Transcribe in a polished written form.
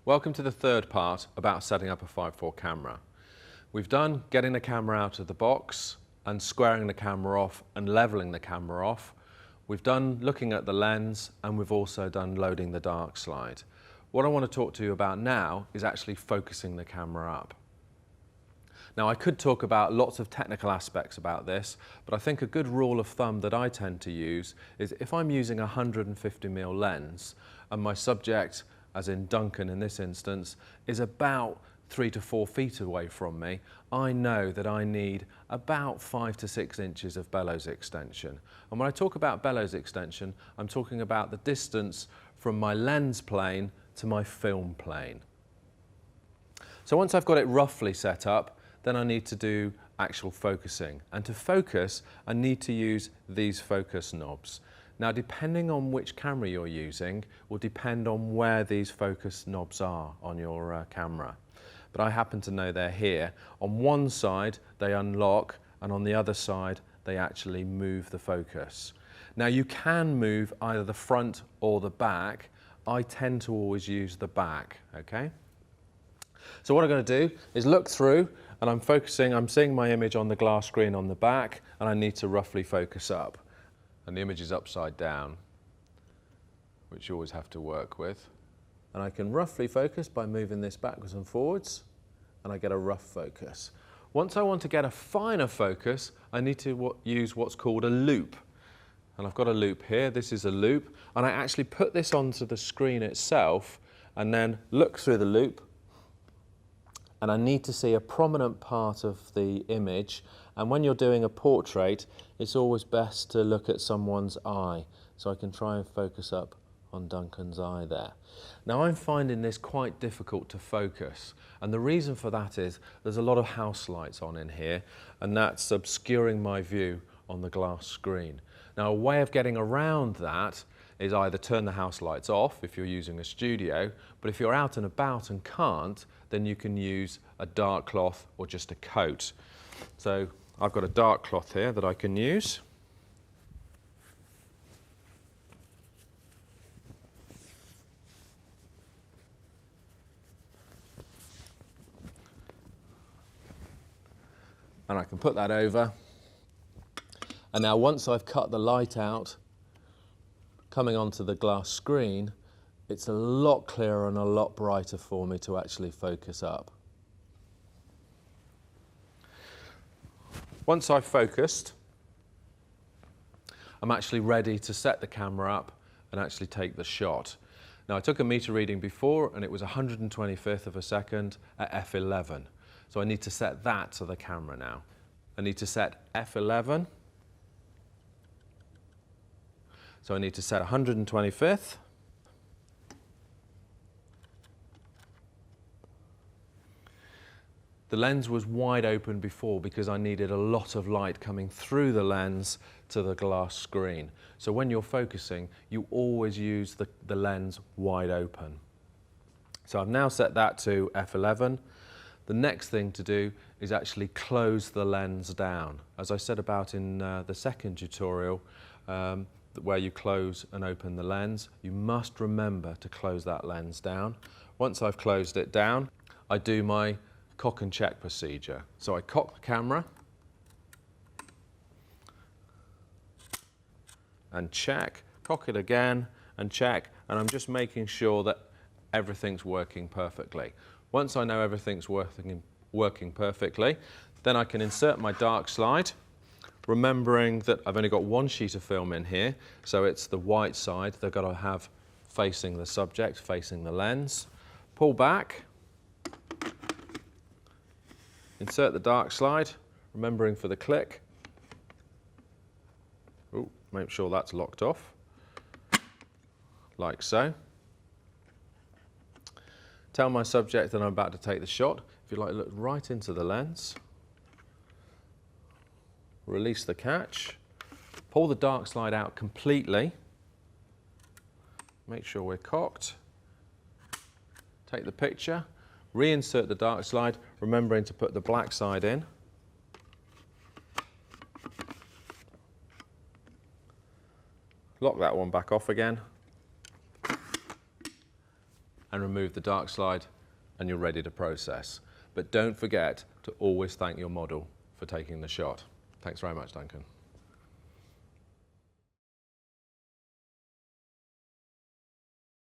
Welcome to the third part about setting up a 5.4 camera. We've done getting the camera out of the box and squaring the camera off and leveling the camera off. We've done looking at the lens, and we've also done loading the dark slide. What I want to talk to you about now is actually focusing the camera up. Now, I could talk about lots of technical aspects about this, but I think a good rule of thumb that I tend to use is if I'm using a 150mm lens and my subject, as in Duncan in this instance, is about 3 to 4 feet away from me, I know that I need about 5 to 6 inches of bellows extension. And when I talk about bellows extension, I'm talking about the distance from my lens plane to my film plane. So once I've got it roughly set up, then I need to do actual focusing. And to focus, I need to use these focus knobs. Now, depending on which camera you're using will depend on where these focus knobs are on your camera. But I happen to know they're here. On one side, they unlock, and on the other side, they actually move the focus. Now, you can move either the front or the back. I tend to always use the back, okay? So what I'm going to do is look through, and I'm seeing my image on the glass screen on the back, and I need to roughly focus up. And the image is upside down, which you always have to work with. And I can roughly focus by moving this backwards and forwards, and I get a rough focus. Once I want to get a finer focus, I need to use what's called a loop. And I've got a loop here, this is a loop, and I actually put this onto the screen itself and then look through the loop, and I need to see a prominent part of the image. And when you're doing a portrait, it's always best to look at someone's eye. So I can try and focus up on Duncan's eye there. Now, I'm finding this quite difficult to focus. And the reason for that is there's a lot of house lights on in here, and that's obscuring my view on the glass screen. Now, a way of getting around that is either turn the house lights off if you're using a studio, but if you're out and about and can't, then you can use a dark cloth or just a coat. So I've got a dark cloth here that I can use. And I can put that over. And now once I've cut the light out, coming onto the glass screen, it's a lot clearer and a lot brighter for me to actually focus up. Once I've focused, I'm actually ready to set the camera up and actually take the shot. Now, I took a meter reading before, and it was 125th of a second at f11. So I need to set that to the camera now. I need to set f11. So I need to set 125th. The lens was wide open before because I needed a lot of light coming through the lens to the glass screen. So when you're focusing, you always use the lens wide open. So I've now set that to f11. The next thing to do is actually close the lens down. As I said about in the second tutorial, where you close and open the lens, you must remember to close that lens down. Once I've closed it down, I do my cock and check procedure. So I cock the camera and check, cock it again and check, and I'm just making sure that everything's working perfectly. Once I know everything's working perfectly, then I can insert my dark slide, remembering that I've only got one sheet of film in here, so it's the white side they've got to have facing the subject, facing the lens. Pull back, insert the dark slide, remembering for the click. Ooh, make sure that's locked off, like so. Tell my subject that I'm about to take the shot. If you like, look right into the lens. Release the catch. Pull the dark slide out completely. Make sure we're cocked. Take the picture. Reinsert the dark slide, remembering to put the black side in. Lock that one back off again. and remove the dark slide, and you're ready to process. But don't forget to always thank your model for taking the shot. Thanks very much, Duncan.